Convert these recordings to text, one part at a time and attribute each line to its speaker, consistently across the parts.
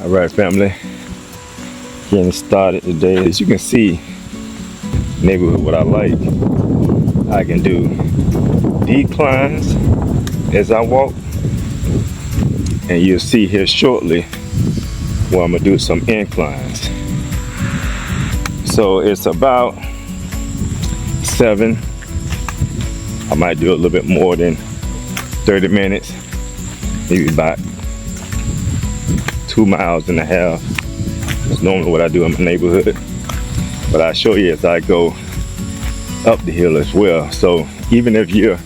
Speaker 1: All right, family, getting started today. As you can see, neighborhood, what I like, I can do declines as I walk, and you'll see here shortly where I'm gonna do some inclines. So it's about 7. I might do a little bit more than 30 minutes, maybe about 2.5 miles. It's normally what I do in my neighborhood, but I'll show you as I go up the hill as well. So even if you're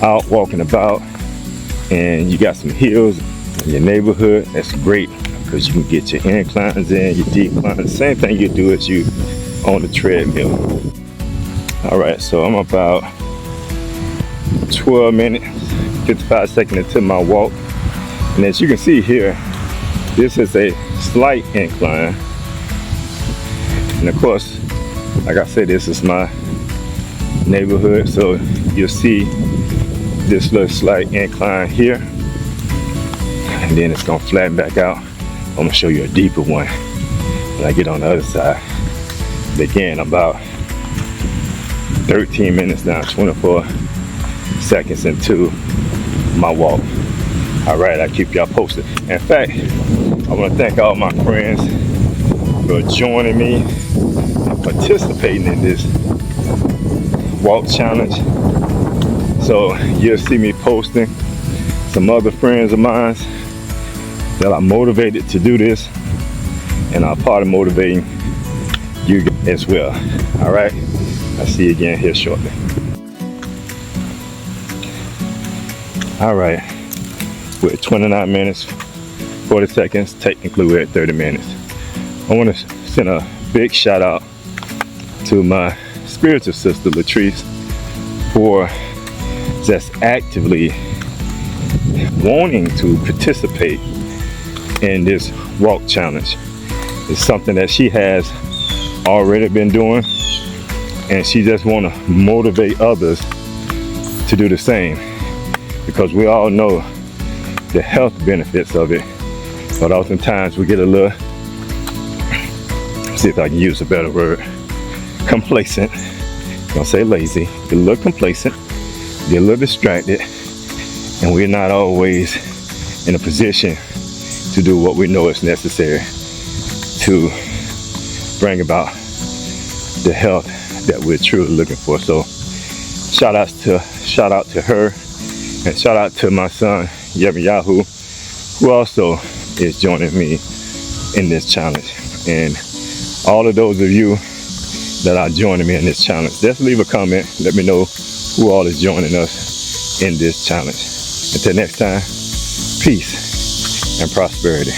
Speaker 1: out walking about and you got some hills in your neighborhood, that's great because you can get your inclines in, your declines. The same thing you do as you on the treadmill. All right, so I'm about 12 minutes, 55 seconds into my walk. And as you can see here, this is a slight incline. And of course, like I said, this is my neighborhood. So you'll see this little slight incline here. And then it's gonna flatten back out. I'm gonna show you a deeper one when I get on the other side. But again, about 13 minutes now, 24 seconds into my walk. All right, I'll keep y'all posted. In fact, I want to thank all my friends for joining me and participating in this walk challenge. So you'll see me posting some other friends of mine that are motivated to do this, and I'm part of motivating you as well. All right, I'll see you again here shortly. All right, we're at 29 minutes, 40 seconds. Technically, we're at 30 minutes. I want to send a big shout out to my spiritual sister, Latrice, for just actively wanting to participate in this walk challenge. It's something that she has already been doing, and she just want to motivate others to do the same, because we all know the health benefits of it, but oftentimes we get a little, see if I can use a better word, complacent. Don't say lazy, get a little complacent, get a little distracted, and we're not always in a position to do what we know is necessary to bring about the health that we're truly looking for. So shout out to her, and shout out to my son Yahoo, who also is joining me in this challenge. And all of those of you that are joining me in this challenge, just leave a comment, let me know who all is joining us in this challenge. Until next time, peace and prosperity.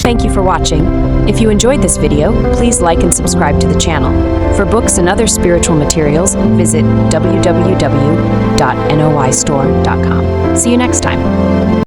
Speaker 2: Thank you for watching. If you enjoyed this video, please like and subscribe to the channel. For books and other spiritual materials, visit www.noistore.com. See you next time.